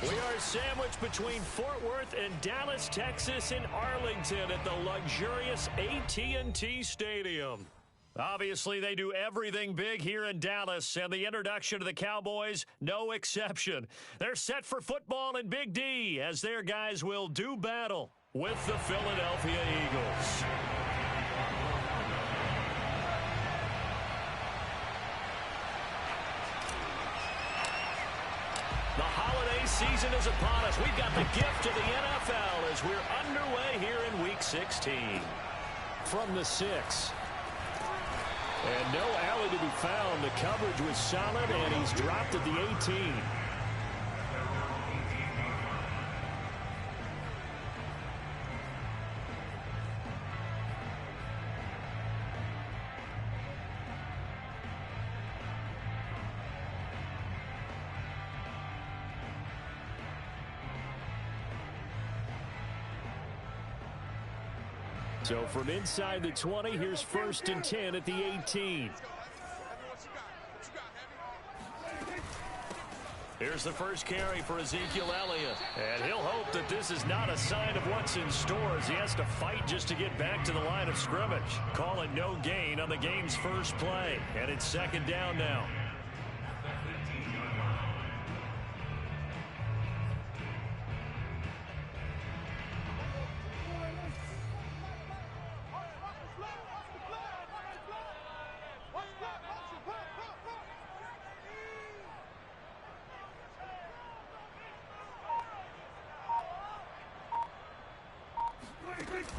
We are sandwiched between Fort Worth and Dallas, Texas, and Arlington at the luxurious AT&T Stadium. Obviously, they do everything big here in Dallas, and the introduction of the Cowboys, no exception. They're set for football in Big D as their guys will do battle with the Philadelphia Eagles. The holiday season is upon us. We've got the gift of the NFL as we're underway here in Week 16. From the 6. And no alley to be found. The coverage was solid, and he's dropped at the 18. So from inside the 20, here's 1st and 10 at the 18. Here's the first carry for Ezekiel Elliott. And he'll hope that this is not a sign of what's in store as he has to fight just to get back to the line of scrimmage. Call it no gain on the game's first play. And it's 2nd down now.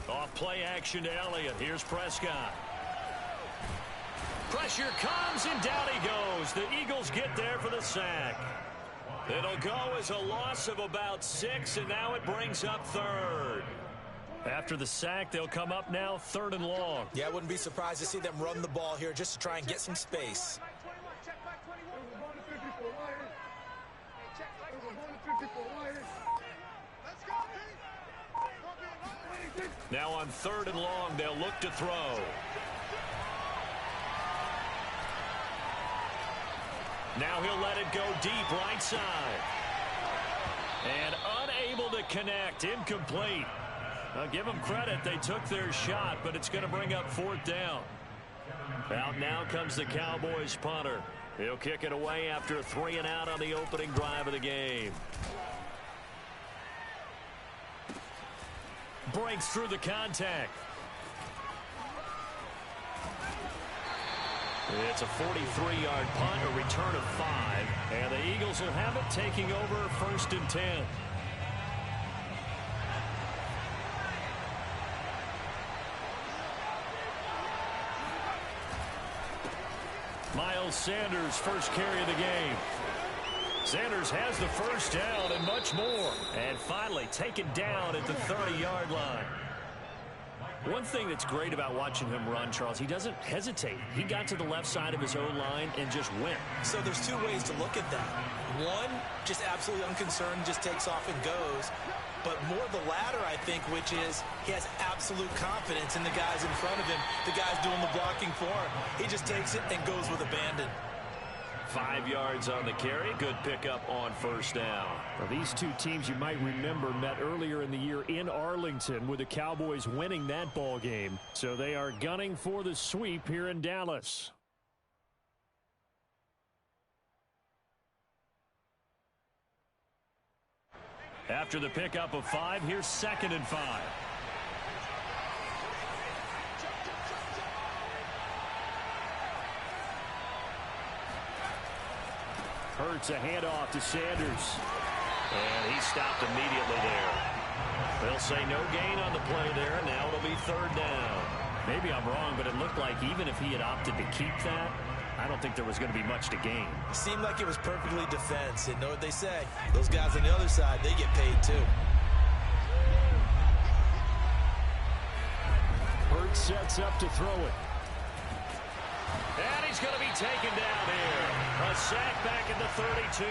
Off play action to Elliott. Here's Prescott. Pressure comes, and down he goes. The Eagles get there for the sack. It'll go as a loss of about 6, and now it brings up 3rd. After the sack, they'll come up now 3rd and long. Yeah, I wouldn't be surprised to see them run the ball here just to try and get some space. Now on 3rd and long, they'll look to throw. Now he'll let it go deep right side. And unable to connect. Incomplete. I'll give them credit. They took their shot, but it's going to bring up 4th down. Out now comes the Cowboys punter. He'll kick it away after a 3 and out on the opening drive of the game. Breaks through the contact. It's a 43-yard punt, a return of 5, and the Eagles will have it taking over 1st and 10. Miles Sanders, first carry of the game. Sanders has the first down and much more. And finally taken down at the 30-yard line. One thing that's great about watching him run, Charles, he doesn't hesitate. He got to the left side of his own line and just went. So there's 2 ways to look at that. One, just absolutely unconcerned, just takes off and goes. But more the latter, I think, which is he has absolute confidence in the guys in front of him, the guys doing the blocking for him. He just takes it and goes with abandon. 5 yards on the carry. Good pickup on 1st down. Well, these two teams you might remember met earlier in the year in Arlington with the Cowboys winning that ball game. So they are gunning for the sweep here in Dallas. After the pickup of 5, here's 2nd and 5. Hurts a handoff to Sanders. And he stopped immediately there. They'll say no gain on the play there. Now it'll be 3rd down. Maybe I'm wrong, but it looked like even if he had opted to keep that, I don't think there was going to be much to gain. Seemed like it was perfectly defense. And know what they say? Those guys on the other side, they get paid too. Hurts sets up to throw it. And he's going to be taken down here. A sack back at the 32.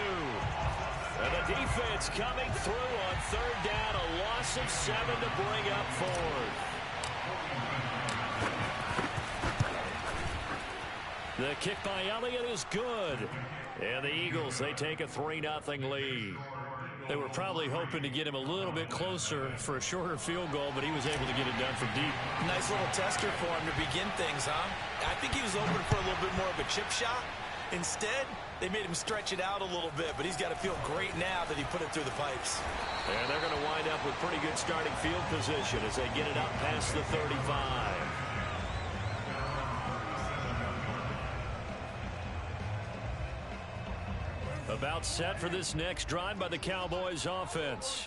And the defense coming through on 3rd down. A loss of 7 to bring up 4th. The kick by Elliott is good. And the Eagles, they take a 3-0 lead. They were probably hoping to get him a little bit closer for a shorter field goal, but he was able to get it done from deep. Nice little tester for him to begin things, huh? I think he was open for a little bit more of a chip shot. Instead, they made him stretch it out a little bit, but he's got to feel great now that he put it through the pipes. And they're going to wind up with pretty good starting field position as they get it up past the 35. About set for this next drive by the Cowboys offense.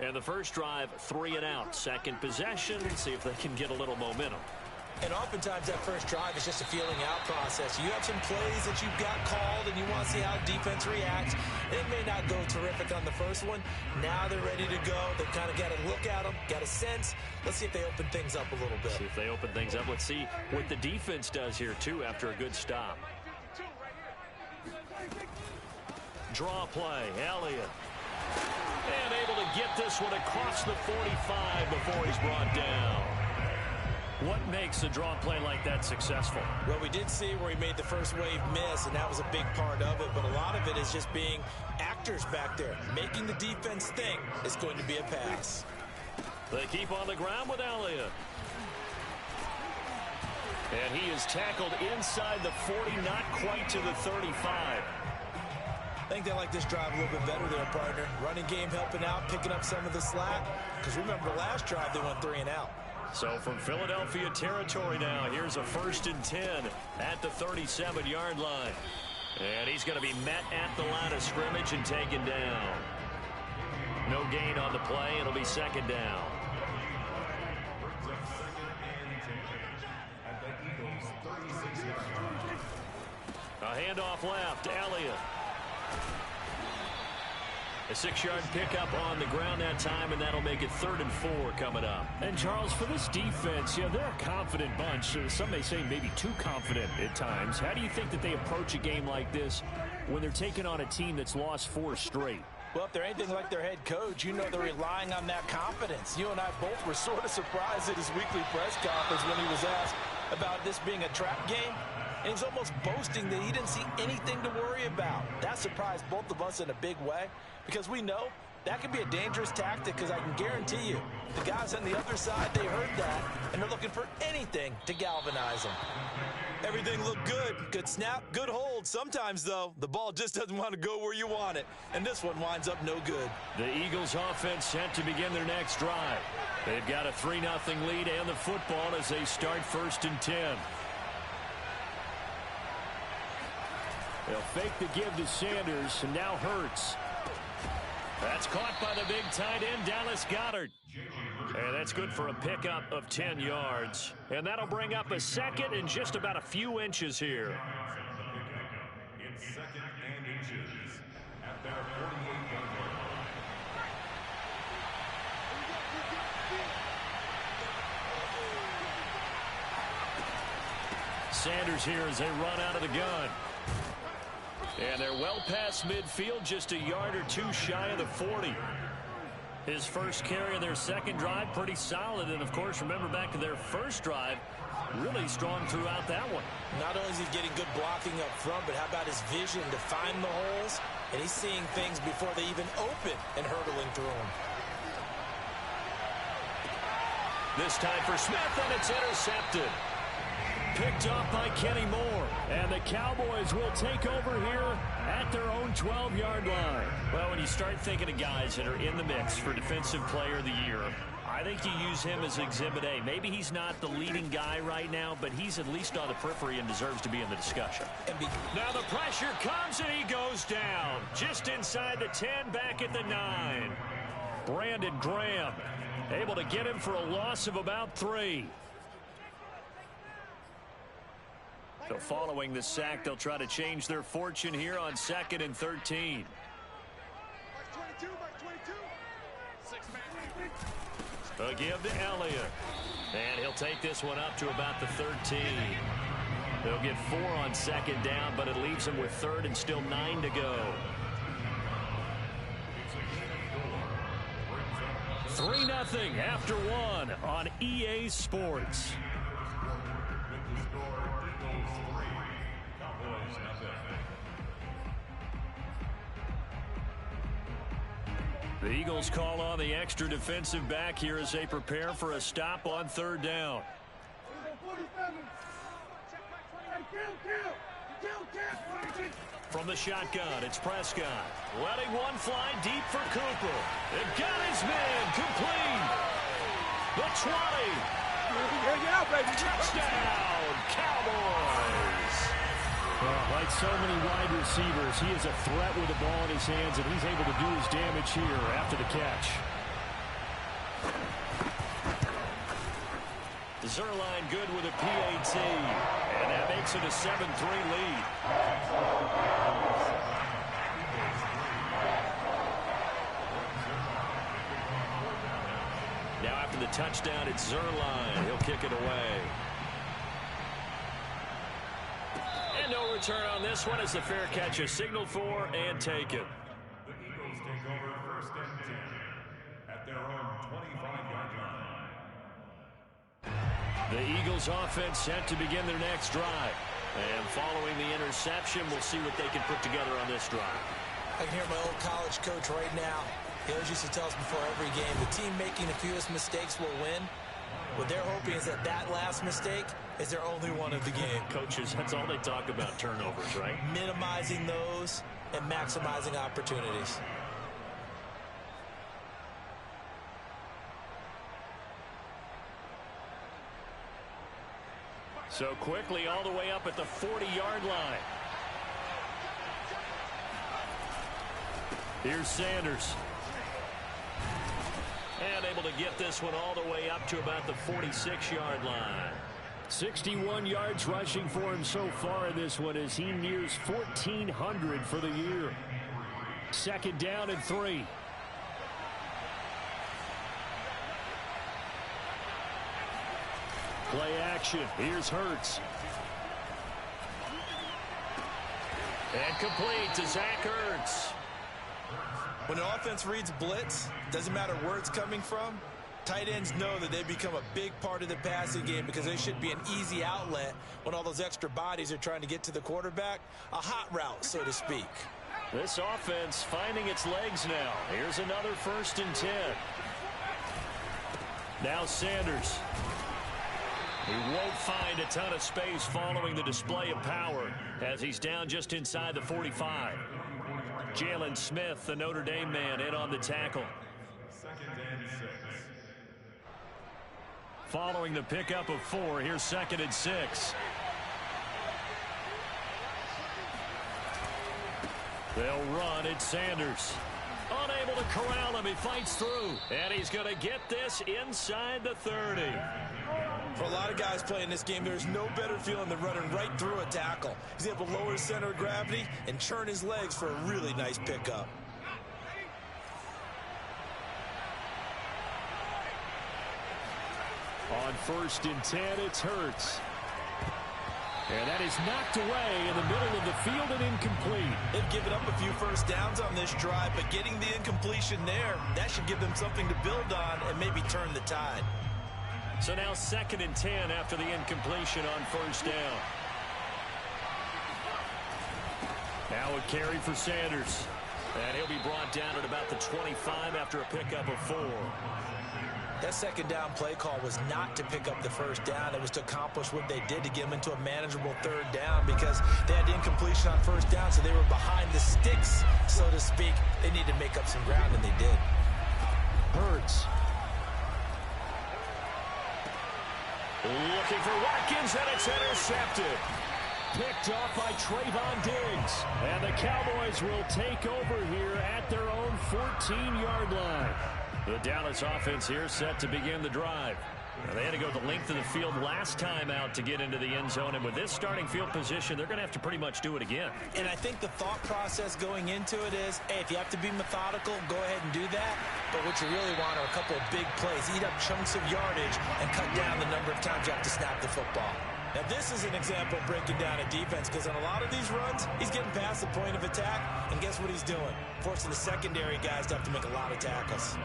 And the first drive, 3 and out. Second possession, see if they can get a little momentum. And oftentimes that first drive is just a feeling out process. You have some plays that you've got called and you want to see how defense reacts. It may not go terrific on the first one. Now they're ready to go. They've kind of got to look at them, got a sense. Let's see if they open things up a little bit. See if they open things up. Let's see what the defense does here, too, after a good stop. Draw play, Elliott. And able to get this one across the 45 before he's brought down. What makes a draw play like that successful? Well, we did see where he made the first wave miss, and that was a big part of it. But a lot of it is just being actors back there, making the defense think it's going to be a pass. They keep on the ground with Elliott. And he is tackled inside the 40, not quite to the 35. I think they like this drive a little bit better there, partner. Running game helping out, picking up some of the slack. Because remember, the last drive they went 3 and out. So from Philadelphia territory now, here's a 1st and 10 at the 37-yard line. And he's going to be met at the line of scrimmage and taken down. No gain on the play. It'll be 2nd down. A handoff left, Elliott. A 6-yard pickup on the ground that time, and that'll make it 3rd and 4 coming up. And, Charles, for this defense, they're a confident bunch. Some may say maybe too confident at times. How do you think that they approach a game like this when they're taking on a team that's lost 4 straight? Well, if they're anything like their head coach, you know they're relying on that confidence. You and I both were sort of surprised at his weekly press conference when he was asked about this being a trap game. And he's almost boasting that he didn't see anything to worry about. That surprised both of us in a big way because we know that could be a dangerous tactic because I can guarantee you the guys on the other side, they heard that, and they're looking for anything to galvanize them. Everything looked good. Good snap, good hold. Sometimes, though, the ball just doesn't want to go where you want it, and this one winds up no good. The Eagles offense set to begin their next drive. They've got a 3-0 lead and the football as they start 1st and 10. They'll fake the give to Sanders, and now Hurts. That's caught by the big tight end, Dallas Goedert. And that's good for a pickup of 10 yards. And that'll bring up a 2nd and just about a few inches here. It's 2nd and inches at their 48-yard line. Sanders here as they run out of the gun. And they're well past midfield, just a yard or 2 shy of the 40. His first carry of their 2nd drive, pretty solid. And, of course, remember back to their first drive, really strong throughout that one. Not only is he getting good blocking up front, but how about his vision to find the holes? And he's seeing things before they even open and hurdling through them. This time for Smith, and it's intercepted. Picked off by Kenny Moore. And the Cowboys will take over here at their own 12-yard line. Well, when you start thinking of guys that are in the mix for Defensive Player of the Year, I think you use him as Exhibit A. Maybe he's not the leading guy right now, but he's at least on the periphery and deserves to be in the discussion. Now the pressure comes, and he goes down. Just inside the 10, back at the 9. Brandon Graham able to get him for a loss of about 3. So following the sack, they'll try to change their fortune here on 2nd and 13. A give to Elliott. And he'll take this one up to about the 13. They'll get 4 on 2nd down, but it leaves them with 3rd and still 9 to go. 3-0 after 1 on EA Sports. The Eagles call on the extra defensive back here as they prepare for a stop on third down. From the shotgun, it's Prescott. Letting one fly deep for Cooper. It got his man complete. The 20. Touchdown, Cowboys. Well, like so many wide receivers, he is a threat with the ball in his hands, and he's able to do his damage here after the catch. Zerline good with a PAT, and that makes it a 7-3 lead. Now after the touchdown, it's Zerline. He'll kick it away. And no return on this one as the fair catch is signaled for and taken. The Eagles take over first and 10 at their own 25-yard line. The Eagles offense set to begin their next drive. And following the interception, we'll see what they can put together on this drive. I can hear my old college coach right now. He always used to tell us before every game, the team making the fewest mistakes will win. What they're hoping is that that last mistake is their only one of the game. Coaches, that's all they talk about, turnovers, right? Minimizing those and maximizing opportunities. So quickly all the way up at the 40-yard line. Here's Sanders. And able to get this one all the way up to about the 46-yard line. 61 yards rushing for him so far in this one as he nears 1,400 for the year. Second down and 3. Play action. Here's Hurts. And complete to Zach Ertz. When an offense reads blitz, doesn't matter where it's coming from, tight ends know that they become a big part of the passing game because they should be an easy outlet when all those extra bodies are trying to get to the quarterback. A hot route, so to speak. This offense finding its legs now. Here's another 1st and 10. Now Sanders. He won't find a ton of space following the display of power as he's down just inside the 45. Jalen Smith, the Notre Dame man, in on the tackle. 2nd and 6. Following the pickup of 4, here's 2nd and 6. They'll run. It's Sanders. Unable to corral him. He fights through. And he's going to get this inside the 30. For a lot of guys playing this game, there's no better feeling than running right through a tackle. He's able to lower his center of gravity and churn his legs for a really nice pickup. On 1st and 10, it's Hurts. And that is knocked away in the middle of the field and incomplete. They've given up a few first downs on this drive, but getting the incompletion there, that should give them something to build on and maybe turn the tide. So now 2nd and 10 after the incompletion on 1st down. Now a carry for Sanders. And he'll be brought down at about the 25 after a pickup of 4. That 2nd down play call was not to pick up the 1st down. It was to accomplish what they did to get them into a manageable 3rd down because they had the incompletion on 1st down, so they were behind the sticks, so to speak. They needed to make up some ground, and they did. Hurts. Looking for Watkins, and it's intercepted. Picked off by Trayvon Diggs. And the Cowboys will take over here at their own 14-yard line. The Dallas offense here set to begin the drive. Now, they had to go the length of the field last time out to get into the end zone, and with this starting field position, they're going to have to pretty much do it again. And I think the thought process going into it is, hey, if you have to be methodical, go ahead and do that. But what you really want are a couple of big plays, eat up chunks of yardage, and cut down the number of times you have to snap the football. Now, this is an example of breaking down a defense because on a lot of these runs, he's getting past the point of attack, and guess what he's doing? Forcing the secondary guys to have to make a lot of tackles.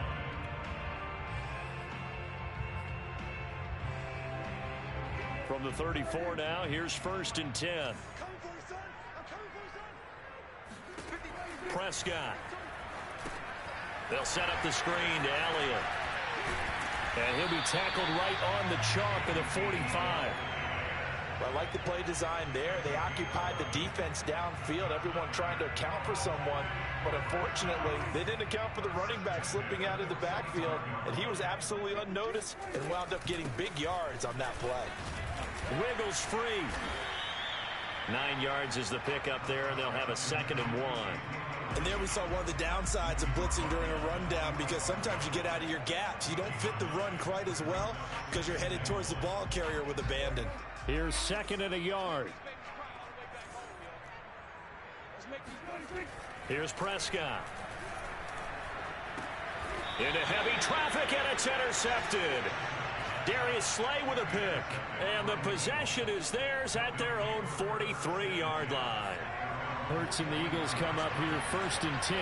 From the 34 now, here's 1st and 10. Prescott. They'll set up the screen to Elliott. And he'll be tackled right on the chalk of the 45. I like the play design there. They occupied the defense downfield, everyone trying to account for someone. But unfortunately, they didn't account for the running back slipping out of the backfield. And he was absolutely unnoticed and wound up getting big yards on that play. Wiggles free. 9 yards is the pickup there, and they'll have a 2nd and 1. And there we saw one of the downsides of blitzing during a rundown, because sometimes you get out of your gaps. You don't fit the run quite as well because you're headed towards the ball carrier with abandon. Here's 2nd and a yard. Here's Prescott. Into heavy traffic, and it's intercepted. Darius Slay with a pick. And the possession is theirs at their own 43-yard line. Hurts and the Eagles come up here 1st and 10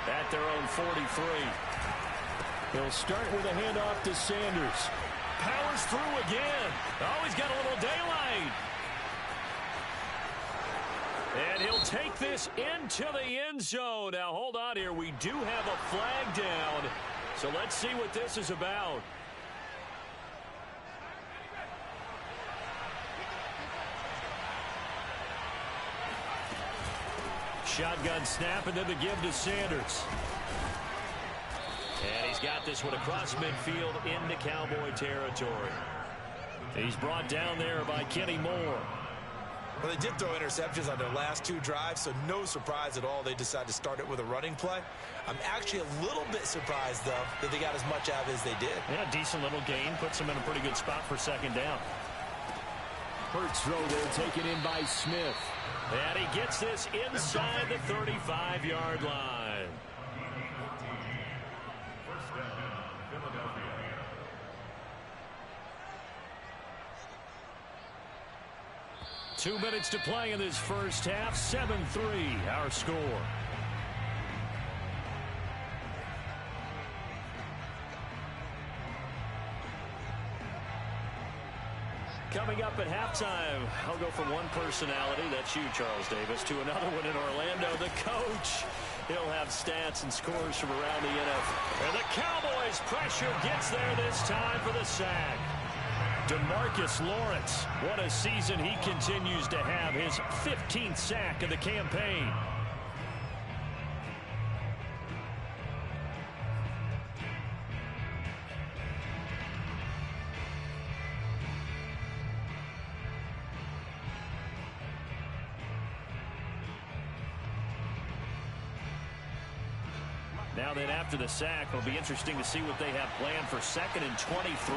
at their own 43. They'll start with a handoff to Sanders. Powers through again. Oh, he's got a little daylight. And he'll take this into the end zone. Now, hold on here. We do have a flag down. So let's see what this is about. Shotgun snap, and then the give to Sanders. And he's got this one across midfield into Cowboy territory. He's brought down there by Kenny Moore. Well, they did throw interceptions on their last 2 drives, so no surprise at all they decided to start it with a running play. I'm actually a little bit surprised, though, that they got as much out of it as they did. Yeah, decent little gain. Puts them in a pretty good spot for 2nd down. Hurts throw there, taken in by Smith. And he gets this inside the 35-yard line. First down, Philadelphia. Two minutes to play in this first half. 7-3, our score. Coming up at halftime, I'll go from one personality, that's you, Charles Davis, to another one in Orlando, the coach. He'll have stats and scores from around the NFL. And the Cowboys' pressure gets there this time for the sack. DeMarcus Lawrence, what a season he continues to have, his 15th sack of the campaign. Now then, after the sack, it'll be interesting to see what they have planned for 2nd and 23.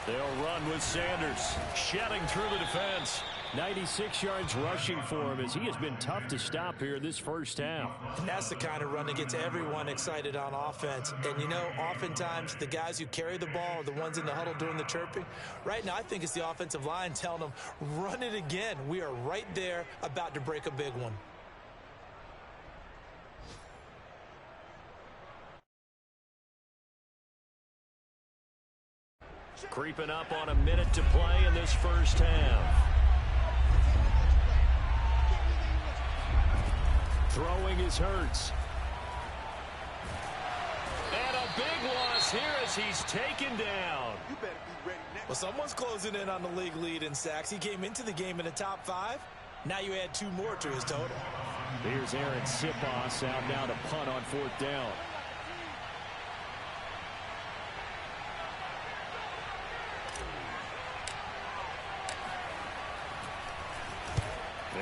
They'll run with Sanders, shedding through the defense. 96 yards rushing for him, as he has been tough to stop here this first half. And that's the kind of run that gets everyone excited on offense. And, you know, oftentimes the guys who carry the ball are the ones in the huddle doing the chirping. Right now, I think it's the offensive line telling them, run it again. We are right there about to break a big one. Creeping up on a minute to play in this first half. Throwing is Hurts. And a big loss here as he's taken down. Well, someone's closing in on the league lead in sacks. He came into the game in the top 5. Now you add 2 more to his total. Here's Aaron Sipos out now to punt on 4th down.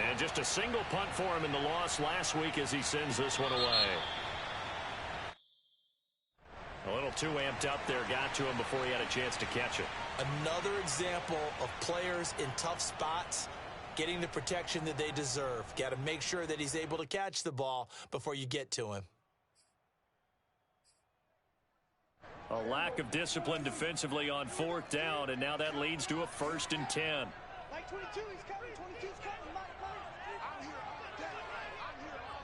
And just a single punt for him in the loss last week as he sends this one away. A little too amped up there, got to him before he had a chance to catch it. Another example of players in tough spots getting the protection that they deserve. Got to make sure that he's able to catch the ball before you get to him. A lack of discipline defensively on 4th down, and now that leads to a 1st and 10. Like 22, he's coming. 22's coming. I'm here all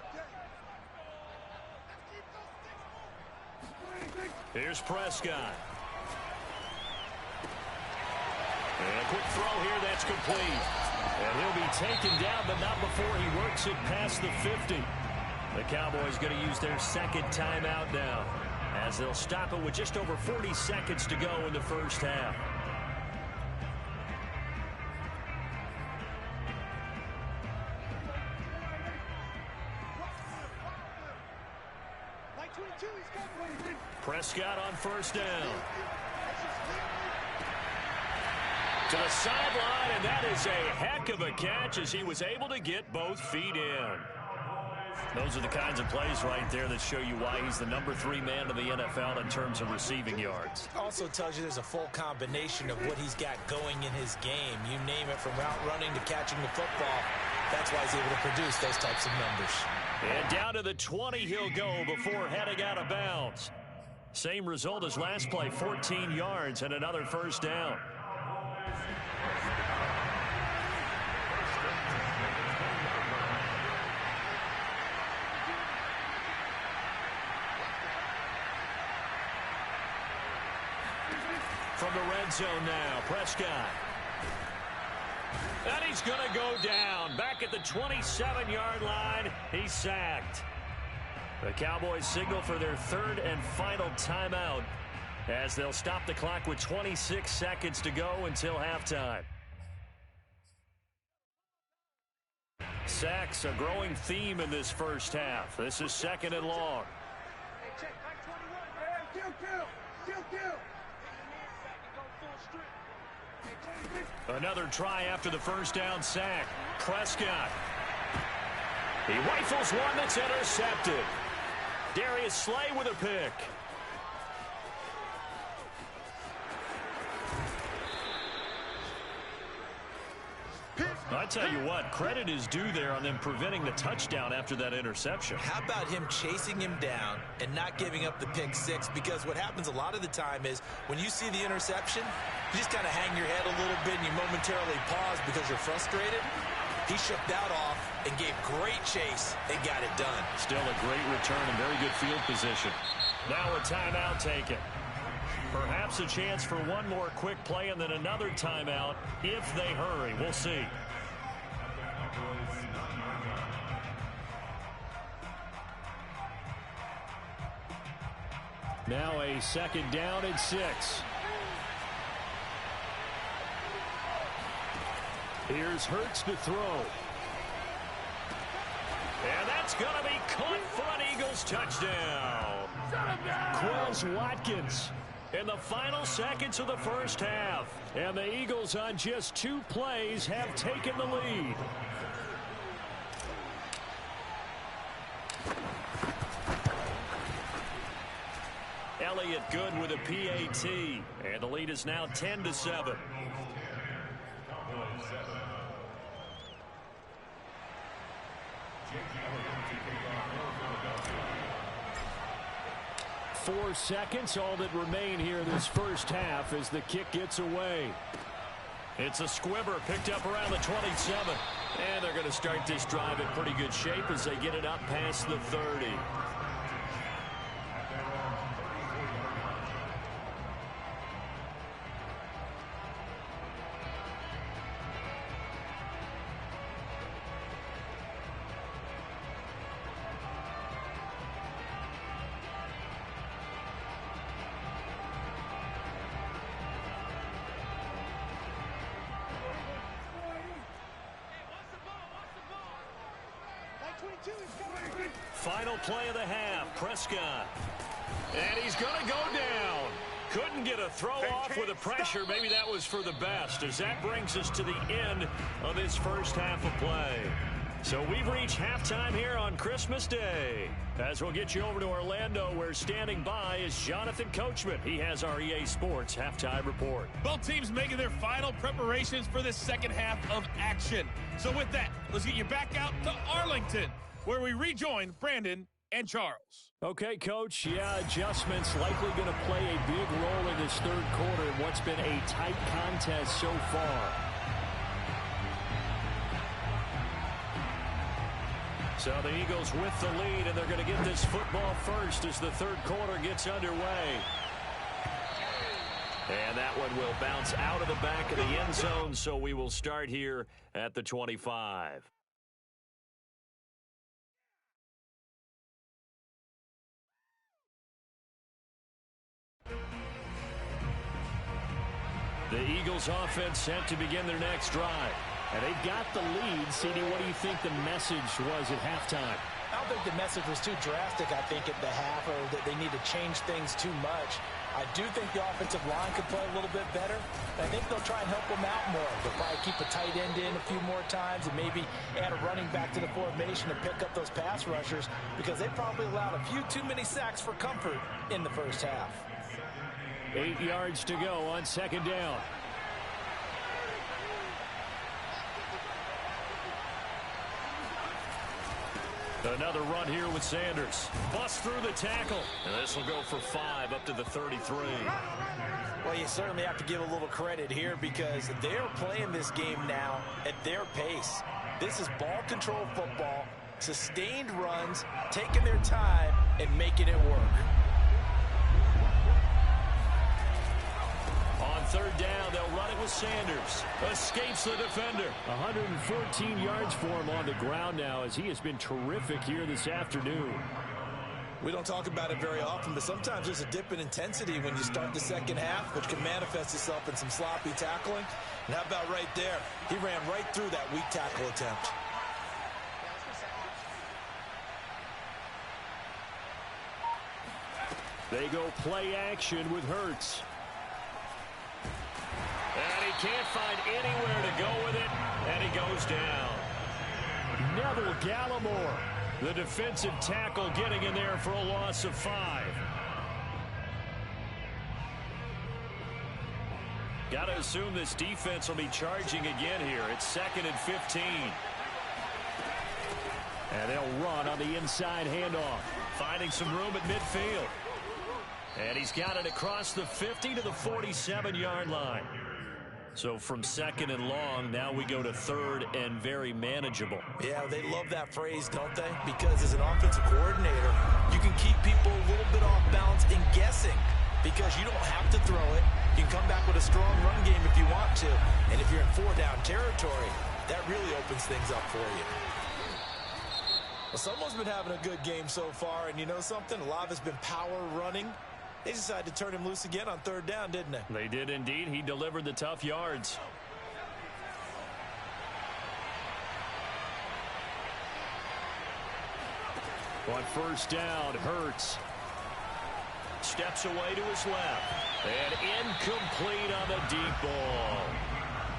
day. Here's Prescott. And a quick throw here, that's complete. And he'll be taken down, but not before he works it past the 50. The Cowboys going to use their second timeout now, as they'll stop it with just over 40 seconds to go in the first half. Prescott on first down. To the sideline, and that is a heck of a catch as he was able to get both feet in. Those are the kinds of plays right there that show you why he's the number 3 man in the NFL in terms of receiving yards. Also tells you there's a full combination of what he's got going in his game. You name it, from route running to catching the football. That's why he's able to produce those types of numbers. And down to the 20 he'll go before heading out of bounds. Same result as last play, 14 yards and another first down. From the red zone now, Prescott. And he's going to go down. Back at the 27-yard line, he's sacked. The Cowboys signal for their third and final timeout as they'll stop the clock with 26 seconds to go until halftime. Sacks a growing theme in this first half. This is second and long. Another try after the first down sack. Prescott. He rifles one that's intercepted. Darius Slay with a pick. I tell you what, credit is due there on them preventing the touchdown after that interception. How about him chasing him down and not giving up the pick six? Because what happens a lot of the time is when you see the interception, you just kind of hang your head a little bit and you momentarily pause because you're frustrated. He shook that off and gave great chase and got it done. Still a great return and very good field position. Now a timeout taken. Perhaps a chance for one more quick play and then another timeout if they hurry. We'll see. Now a second down and 6. Here's Hurts to throw. And that's going to be caught for an Eagles touchdown. Quez Watkins in the final seconds of the first half. And the Eagles on just 2 plays have taken the lead. Elliott good with a PAT. And the lead is now 10-7. 4 seconds, all that remain here this first half as the kick gets away. It's a squibber picked up around the 27. And they're going to start this drive in pretty good shape as they get it up past the 30. Final play of the half, Prescott. And he's going to go down. Couldn't get a throw off with the pressure. Maybe that was for the best, as that brings us to the end of this first half of play. So we've reached halftime here on Christmas Day. As we'll get you over to Orlando, where standing by is Jonathan Coachman. He has our EA Sports halftime report. Both teams making their final preparations for this second half of action. So with that, let's get you back out to Arlington, where we rejoin Brandon and Charles. Okay, Coach. Yeah, adjustments likely going to play a big role in this third quarter in what's been a tight contest so far. So the Eagles with the lead, and they're going to get this football first as the third quarter gets underway. And that one will bounce out of the back of the end zone, so we will start here at the 25. The Eagles offense set to begin their next drive. And they've got the lead. CD, what do you think the message was at halftime? I don't think the message was too drastic, I think, at the half, or that they need to change things too much. I do think the offensive line could play a little bit better. I think they'll try and help them out more. They'll probably keep a tight end in a few more times and maybe add a running back to the formation to pick up those pass rushers, because they probably allowed a few too many sacks for comfort in the first half. 8 yards to go on second down. Another run here with Sanders. Bust through the tackle. And this will go for 5 up to the 33. Well, you certainly have to give a little credit here, because they're playing this game now at their pace. This is ball control football, sustained runs, taking their time and making it work. On third down, they'll run it with Sanders. Escapes the defender. 114 yards for him on the ground now, as he has been terrific here this afternoon. We don't talk about it very often, but sometimes there's a dip in intensity when you start the second half, which can manifest itself in some sloppy tackling. And how about right there? He ran right through that weak tackle attempt. They go play action with Hurts. And he can't find anywhere to go with it, and he goes down. Neville Gallimore, the defensive tackle, getting in there for a loss of 5. Got to assume this defense will be charging again here. It's 2nd and 15. And they'll run on the inside handoff. Finding some room at midfield. And he's got it across the 50 to the 47-yard line. So from 2nd and long, now we go to 3rd and very manageable. Yeah, they love that phrase, don't they? Because as an offensive coordinator, you can keep people a little bit off balance and guessing, because you don't have to throw it. You can come back with a strong run game if you want to. And if you're in 4-down territory, that really opens things up for you. Well, someone's been having a good game so far, and you know something? A lot of it's been power running. They decided to turn him loose again on 3rd down, didn't they? They did indeed. He delivered the tough yards. On 1st down, Hurts. Steps away to his left. And incomplete on the deep ball.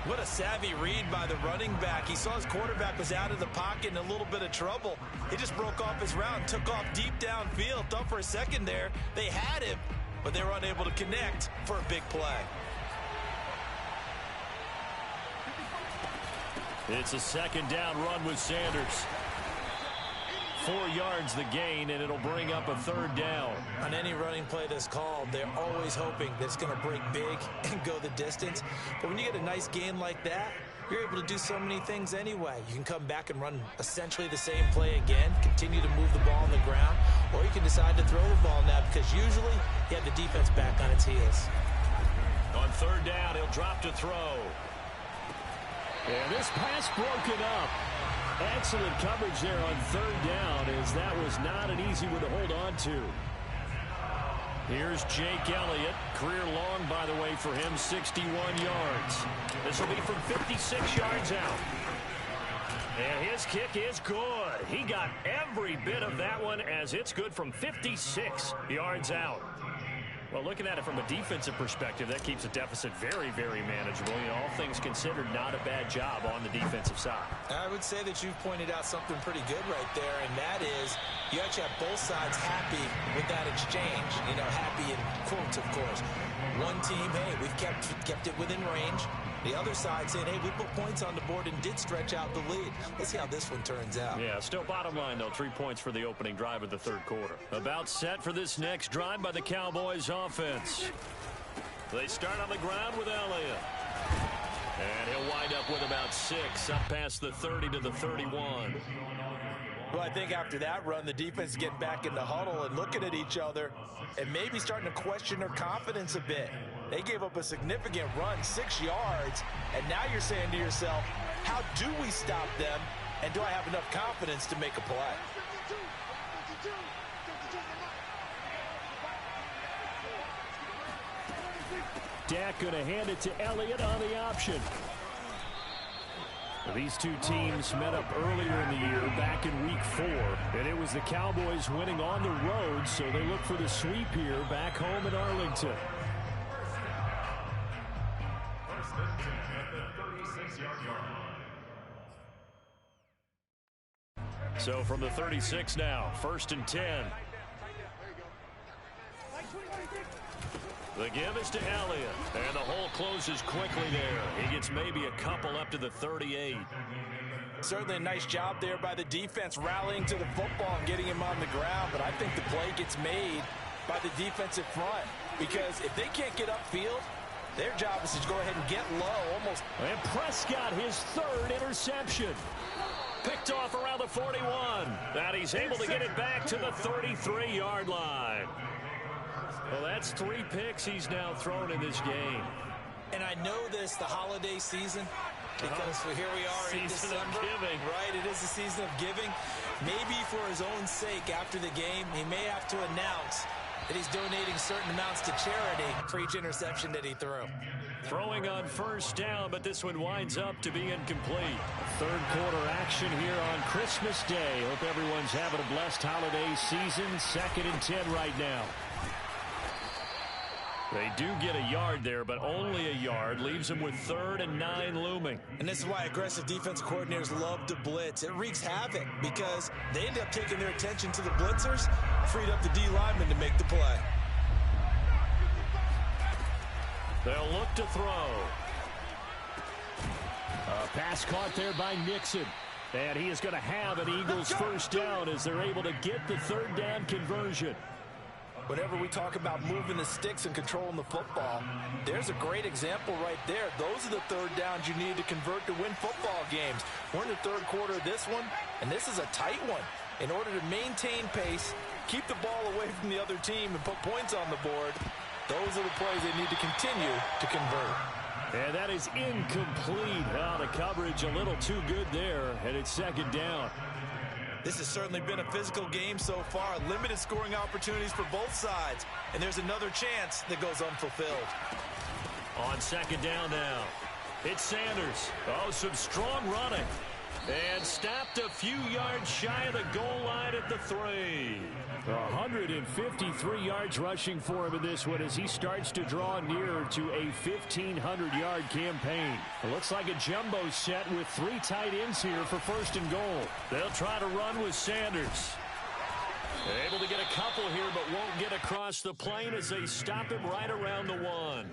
What a savvy read by the running back. He saw his quarterback was out of the pocket in a little bit of trouble. He just broke off his route, took off deep downfield. Thought for a second there they had him, but they were unable to connect for a big play. It's a 2nd down run with Sanders. 4 yards the gain, and it'll bring up a 3rd down. On any running play that's called, they're always hoping that it's going to break big and go the distance. But when you get a nice gain like that, you're able to do so many things anyway. You can come back and run essentially the same play again, continue to move the ball on the ground, or you can decide to throw the ball now, because usually you have the defense back on its heels. On 3rd down, he'll drop to throw. And this pass broken up. Excellent coverage there on 3rd down, as that was not an easy one to hold on to. Here's Jake Elliott. Career long, by the way, for him, 61 yards. This will be from 56 yards out. And his kick is good. He got every bit of that one, as it's good from 56 yards out. Well, looking at it from a defensive perspective, that keeps the deficit very, very manageable. You know, all things considered, not a bad job on the defensive side. I would say that you've pointed out something pretty good right there, and that is you actually have both sides happy with that exchange. You know, happy in quotes, of course. One team, hey, we've kept it within range. The other side saying, hey, we put points on the board and did stretch out the lead. Let's see how this one turns out. Yeah, still bottom line, though, 3 points for the opening drive of the 3rd quarter. About set for this next drive by the Cowboys offense. They start on the ground with Elliott. And he'll wind up with about 6, up past the 30 to the 31. Well, I think after that run, the defense is getting back in the huddle and looking at each other and maybe starting to question their confidence a bit. They gave up a significant run, 6 yards, and now you're saying to yourself, how do we stop them, and do I have enough confidence to make a play? Dak going to hand it to Elliott on the option. These two teams met up earlier in the year, back in Week 4, and it was the Cowboys winning on the road, so they look for the sweep here back home in Arlington. First and 10 at the 36-yard line. So from the 36 now, 1st and 10. The give is to Elliott, and the hole closes quickly there. He gets maybe a couple up to the 38. Certainly a nice job there by the defense rallying to the football and getting him on the ground, but I think the play gets made by the defensive front because if they can't get upfield, their job is to go ahead and get low almost. And Prescott, his 3rd interception. Picked off around the 41. And he's able to get it back to the 33-yard line. Well, that's 3 picks he's now thrown in this game. And I know this, the holiday season, because here we are in December. Season of giving. Right, it is the season of giving. Maybe for his own sake after the game, he may have to announce that he's donating certain amounts to charity for each interception that he threw. Throwing on 1st down, but this one winds up to be incomplete. 3rd quarter action here on Christmas Day. Hope everyone's having a blessed holiday season. 2nd and 10 right now. They do get a yard there, but only a yard. Leaves them with 3rd and 9 looming. And this is why aggressive defense coordinators love to blitz. It wreaks havoc because they end up taking their attention to the blitzers, freed up the D lineman to make the play. They'll look to throw. A pass caught there by Nixon. And he is going to have an Eagles 1st down as they're able to get the 3rd down conversion. Whenever we talk about moving the sticks and controlling the football, there's a great example right there. Those are the 3rd downs you need to convert to win football games. We're in the 3rd quarter of this one, and this is a tight one. In order to maintain pace, keep the ball away from the other team, and put points on the board, those are the plays they need to continue to convert. And that is incomplete. Well, the coverage a little too good there, and it's 2nd down. This has certainly been a physical game so far. Limited scoring opportunities for both sides. And there's another chance that goes unfulfilled. On 2nd down now, it's Sanders. Oh, some strong running. And stopped a few yards shy of the goal line at the 3. 153 yards rushing for him in this one as he starts to draw nearer to a 1,500-yard campaign. It looks like a jumbo set with 3 tight ends here for 1st and goal. They'll try to run with Sanders. Able to get a couple here, but won't get across the plane as they stop him right around the 1.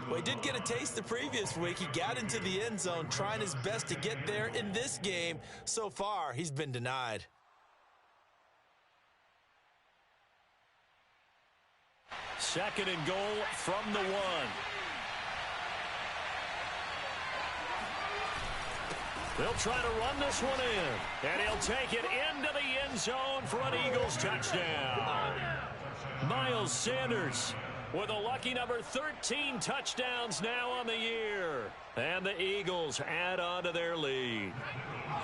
Well, he did get a taste the previous week. He got into the end zone trying his best to get there in this game. So far, he's been denied. Second and goal from the 1. They'll try to run this one in, and he'll take it into the end zone for an Eagles touchdown. Miles Sanders with a lucky number 13 touchdowns now on the year. And the Eagles add on to their lead.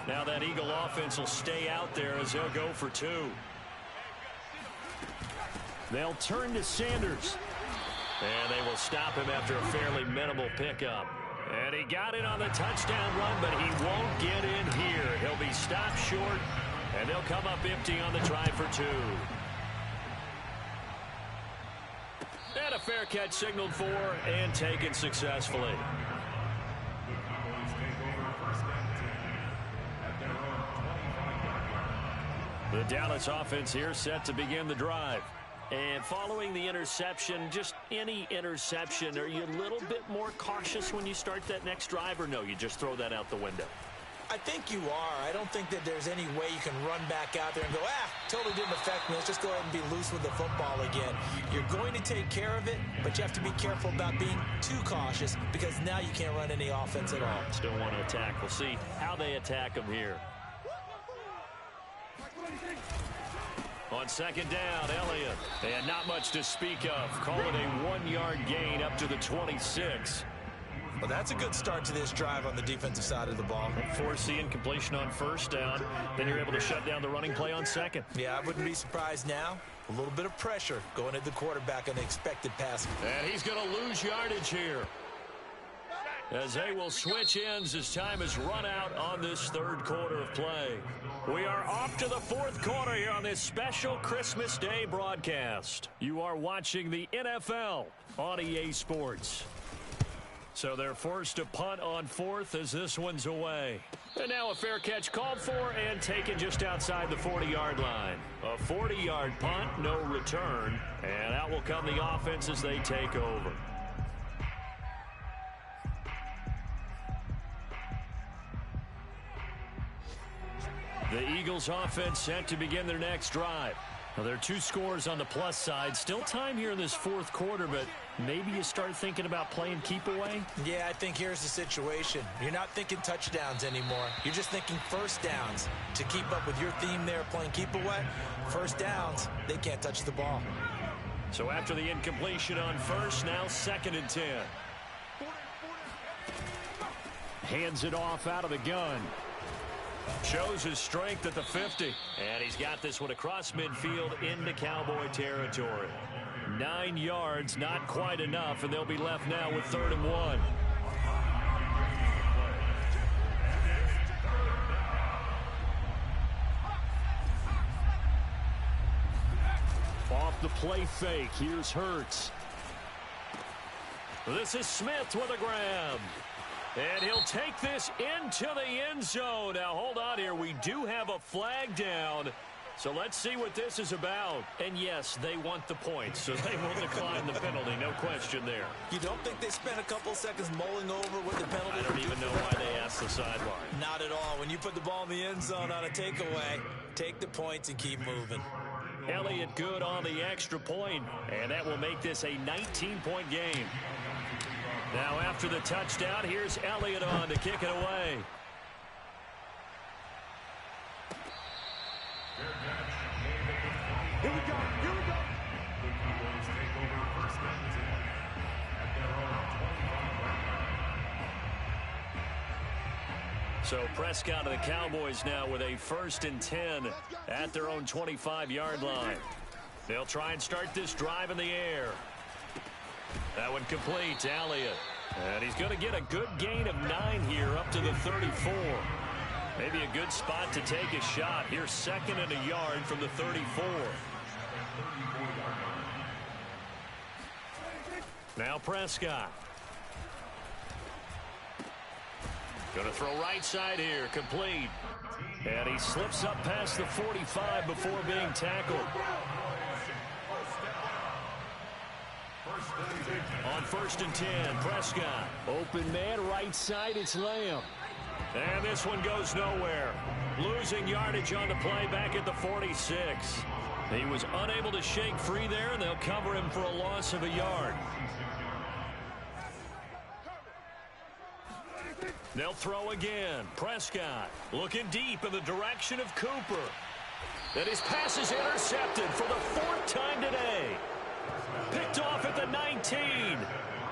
Now that Eagle offense will stay out there as they'll go for 2. They'll turn to Sanders. And they will stop him after a fairly minimal pickup. And he got it on the touchdown run, but he won't get in here. He'll be stopped short, and they'll come up empty on the try for 2. And a fair catch signaled for and taken successfully. The Dallas offense here set to begin the drive. And following the interception, just any interception, are you a little bit more cautious when you start that next drive, or no, you just throw that out the window? I think you are. I don't think that there's any way you can run back out there and go, totally didn't affect me. Let's just go ahead and be loose with the football again. You're going to take care of it, but you have to be careful about being too cautious because now you can't run any offense at all. Still want to attack. We'll see how they attack them here. On 2nd down, Elliott. And not much to speak of. Call it a 1-yard gain up to the 26. Well, that's a good start to this drive on the defensive side of the ball. Force the incompletion on first down. Then you're able to shut down the running play on second. Yeah, I wouldn't be surprised now. A little bit of pressure going at the quarterback on the expected pass. And he's going to lose yardage here, as they will switch ends as time has run out on this third quarter of play. We are off to the fourth quarter here on this special Christmas Day broadcast. You are watching the NFL on EA Sports. So they're forced to punt on fourth as this one's away. And now a fair catch called for and taken just outside the 40-yard line. A 40-yard punt, no return. And out will come the offense as they take over. The Eagles offense set to begin their next drive. Well, there are 2 scores on the plus side. Still time here in this fourth quarter, but maybe you start thinking about playing keep away? Yeah, I think here's the situation. You're not thinking touchdowns anymore. You're just thinking first downs. To keep up with your theme there, playing keep away, first downs, they can't touch the ball. So after the incompletion on first, now 2nd and 10. Hands it off out of the gun. Shows his strength at the 50. And he's got this one across midfield into Cowboy territory. 9 yards, not quite enough, and they'll be left now with 3rd and 1. Off the play fake, here's Hurts. This is Smith with a grab. And he'll take this into the end zone. Now, hold on here. We do have a flag down. So let's see what this is about. And, yes, they want the points, so they will decline the penalty. No question there. You don't think they spent a couple seconds mulling over what the penalty? I don't even know why they asked the sideline. Not at all. When you put the ball in the end zone on a takeaway, take the points and keep moving. Elliott good on the extra point, and that will make this a 19-point game. Now after the touchdown, here's Elliott on to kick it away. Here we go. Here we go. The Cowboys take over first and 10 at their own 25-yard line. So Prescott of the Cowboys now with a 1st and 10 at their own 25-yard line. They'll try and start this drive in the air. That one complete to Elliott. And he's going to get a good gain of 9 here up to the 34. Maybe a good spot to take a shot. Here's 2nd and a yard from the 34. Now Prescott. Going to throw right side here. Complete. And he slips up past the 45 before being tackled. On 1st and 10, Prescott. Open man, right side, it's Lamb. And this one goes nowhere. Losing yardage on the play back at the 46. He was unable to shake free there, and they'll cover him for a loss of a yard. They'll throw again. Prescott looking deep in the direction of Cooper. And his pass is intercepted for the 4th time today. Picked off at the 19.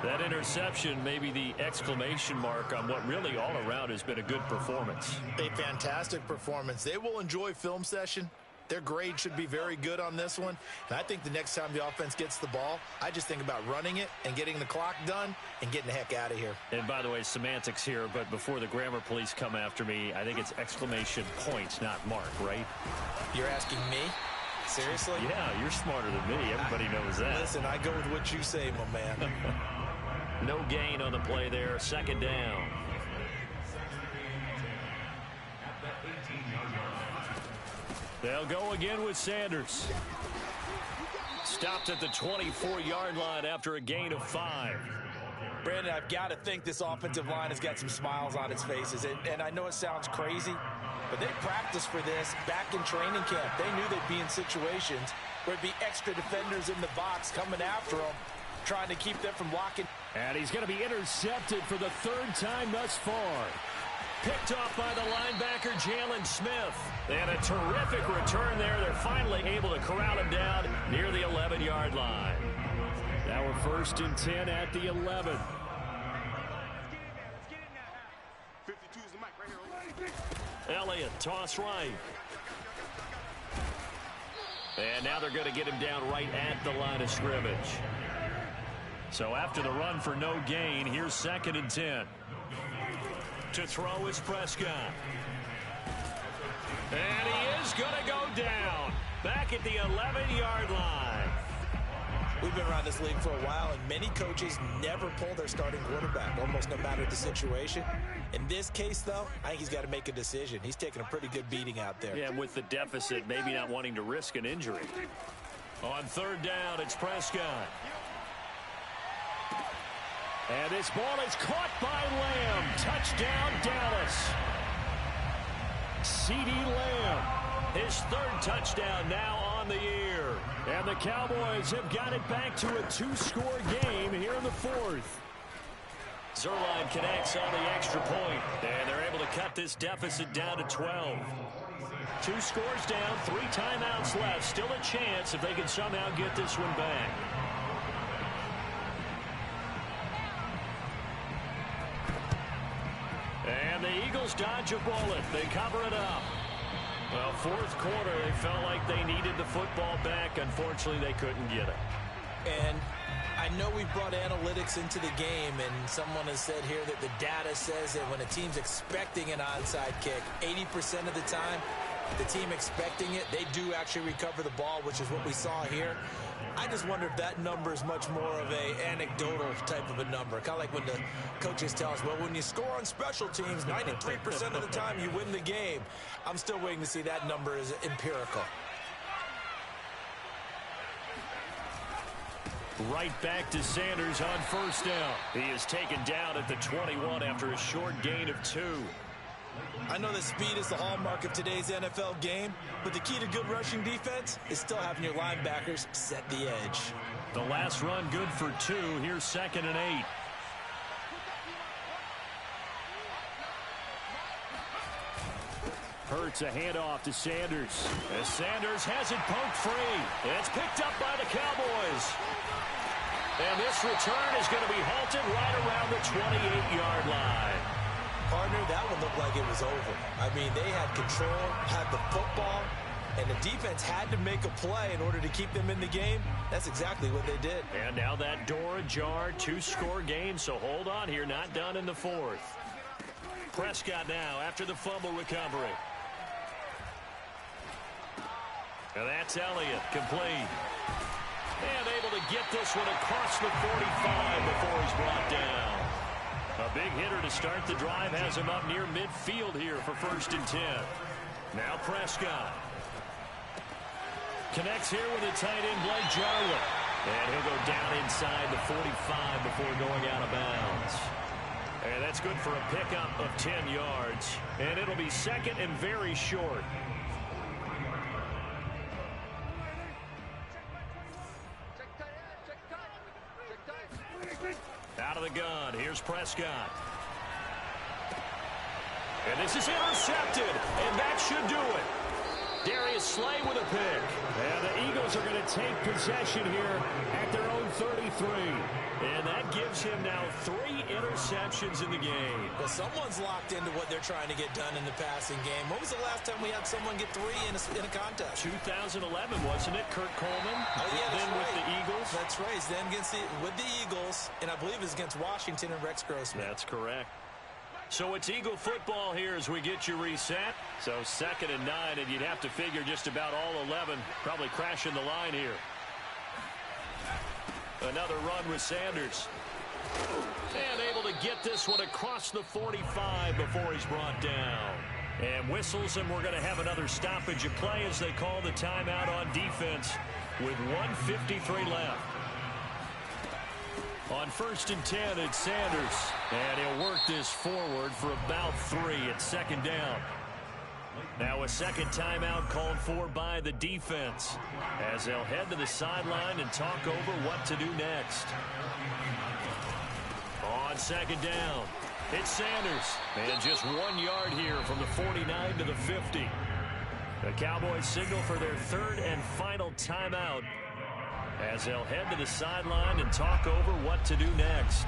That interception may be the exclamation mark on what really all around has been a good performance. A fantastic performance. They will enjoy film session. Their grade should be very good on this one. And I think the next time the offense gets the ball, I just think about running it and getting the clock done and getting the heck out of here. And by the way, semantics here, but before the grammar police come after me, I think it's exclamation points, not mark, right? You're asking me? Seriously? Yeah, you're smarter than me. Everybody knows that. Listen, I go with what you say, my man. No gain on the play there. 2nd down. They'll go again with Sanders. Stopped at the 24-yard line after a gain of 5. Brandon, I've got to think this offensive line has got some smiles on its faces. And I know it sounds crazy, but they practiced for this back in training camp. They knew they'd be in situations where there'd be extra defenders in the box coming after them, trying to keep them from blocking. And he's going to be intercepted for the 3rd time thus far. Picked off by the linebacker, Jalen Smith. And a terrific return there. They're finally able to corral him down near the 11-yard line. Now we're 1st and 10 at the 11. Elliott, toss right. And now they're going to get him down right at the line of scrimmage. So after the run for no gain, here's 2nd and 10. To throw is Prescott. And he is going to go down. Back at the 11-yard line. We've been around this league for a while, and many coaches never pull their starting quarterback, almost no matter the situation. In this case, though, I think he's got to make a decision. He's taking a pretty good beating out there. Yeah, and with the deficit, maybe not wanting to risk an injury. On 3rd down, it's Prescott. And this ball is caught by Lamb. Touchdown, Dallas. CeeDee Lamb. His 3rd touchdown now on the year. And the Cowboys have got it back to a 2-score game here in the 4th. Zerline connects on the extra point, and they're able to cut this deficit down to 12. 2 scores down, 3 timeouts left. Still a chance if they can somehow get this one back. And the Eagles dodge a bullet. They cover it up. Well, 4th quarter, they felt like they needed the football back. Unfortunately, they couldn't get it. And I know we brought analytics into the game, and someone has said here that the data says that when a team's expecting an onside kick, 80% of the time, the team expecting it, they do actually recover the ball, which is what we saw here. I just wonder if that number is much more of a anecdotal type of a number. Kind of like when the coaches tell us, well, when you score on special teams, 93% of the time you win the game. I'm still waiting to see that number is empirical. Right back to Sanders on 1st down. He is taken down at the 21 after a short gain of 2. I know that speed is the hallmark of today's NFL game, but the key to good rushing defense is still having your linebackers set the edge. The last run good for 2. Here's 2nd and 8. Hurts a handoff to Sanders. As Sanders has it poked free. It's picked up by the Cowboys. And this return is going to be halted right around the 28-yard line. Partner, that one looked like it was over. I mean, they had control, had the football, and the defense had to make a play in order to keep them in the game. That's exactly what they did. And now that door ajar, 2-score game, so hold on here, not done in the 4th. Prescott now after the fumble recovery. And that's Elliott, complete. And able to get this one across the 45 before he's brought down. A big hitter to start the drive has him up near midfield here for 1st and 10. Now Prescott. Connects here with a tight end, Blake Jarwin. And he'll go down inside the 45 before going out of bounds. And that's good for a pickup of 10 yards. And it'll be 2nd and very short. Out of the gun, here's Prescott. And this is intercepted, and that should do it. Darius Slay with a pick. And the Eagles are going to take possession here at their own 33. And that gives him now 3 interceptions in the game. Well, someone's locked into what they're trying to get done in the passing game. When was the last time we had someone get 3 in a contest? 2011, wasn't it? Kurt Coleman. Oh, yeah, that's then right. With the Eagles. That's right. Then with the Eagles, and I believe it's against Washington and Rex Grossman. That's correct. So it's Eagle football here as we get you reset. So 2nd and 9, and you'd have to figure just about all 11 probably crashing the line here. Another run with Sanders. And able to get this one across the 45 before he's brought down. And whistles, and we're going to have another stoppage of play as they call the timeout on defense with 1:53 left. On 1st and 10, it's Sanders. And he'll work this forward for about 3 at 2nd down. Now a 2nd timeout called for by the defense as they'll head to the sideline and talk over what to do next. On 2nd down, it's Sanders. And just 1 yard here from the 49 to the 50. The Cowboys signal for their 3rd and final timeout as they'll head to the sideline and talk over what to do next.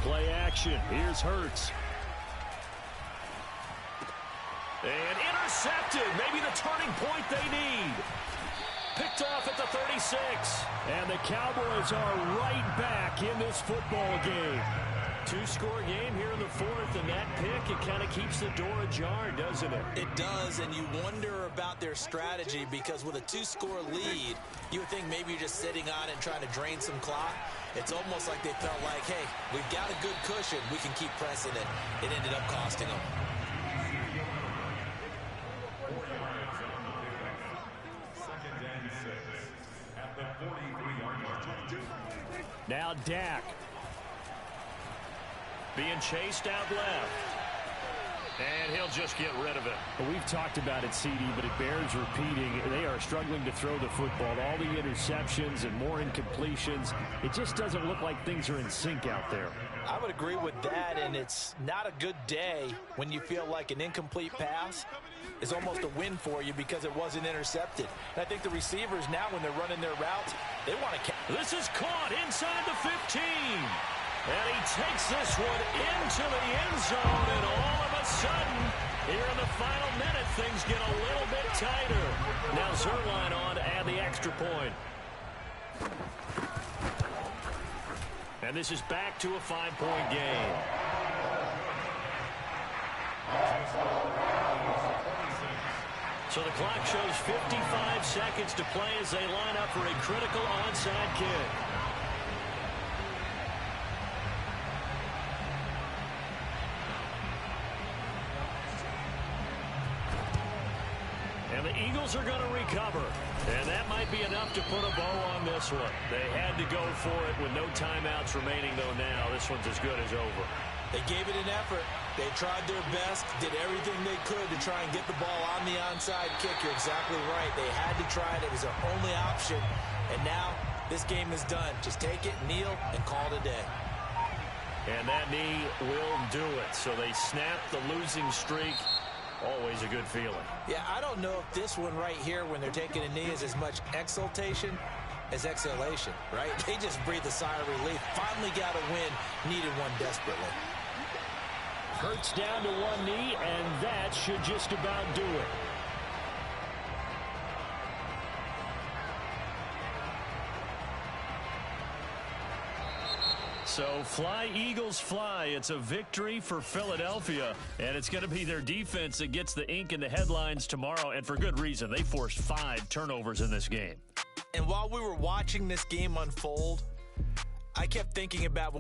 Play action. Here's Hurts. And intercepted. Maybe the turning point they need. Picked off at the 36. And the Cowboys are right back in this football game. Two-score game here in the fourth, and that pick, it kind of keeps the door ajar, doesn't it? It does, and you wonder about their strategy because with a two-score lead, you would think maybe you're just sitting on it and trying to drain some clock. It's almost like they felt like, hey, we've got a good cushion. We can keep pressing it. It ended up costing them. Now Dak. Being chased out left. And he'll just get rid of it. Well, we've talked about it, CD, but it bears repeating. They are struggling to throw the football. All the interceptions and more incompletions. It just doesn't look like things are in sync out there. I would agree with that, and it's not a good day when you feel like an incomplete pass is almost a win for you because it wasn't intercepted. And I think the receivers now, when they're running their routes, they want to catch. This is caught inside the 15. And he takes this one into the end zone, and all of a sudden, here in the final minute, things get a little bit tighter. Now Zerline on to add the extra point. And this is back to a 5-point game. So the clock shows 55 seconds to play as they line up for a critical onside kick. And the Eagles are going to recover. And that might be enough to put a bow on this one. They had to go for it with no timeouts remaining, though now this one's as good as over. They gave it an effort. They tried their best, did everything they could to try and get the ball on the onside kick. You're exactly right. They had to try it. It was their only option. And now this game is done. Just take it, kneel, and call it a day. And that knee will do it. So they snap the losing streak. Always a good feeling. Yeah, I don't know if this one right here, when they're taking a knee, is as much exultation as exhalation, right? They just breathe a sigh of relief. Finally got a win. Needed one desperately. Hurts down to one knee, and that should just about do it. So fly, Eagles, fly. It's a victory for Philadelphia, and it's going to be their defense that gets the ink in the headlines tomorrow, and for good reason. They forced 5 turnovers in this game. And while we were watching this game unfold, I kept thinking about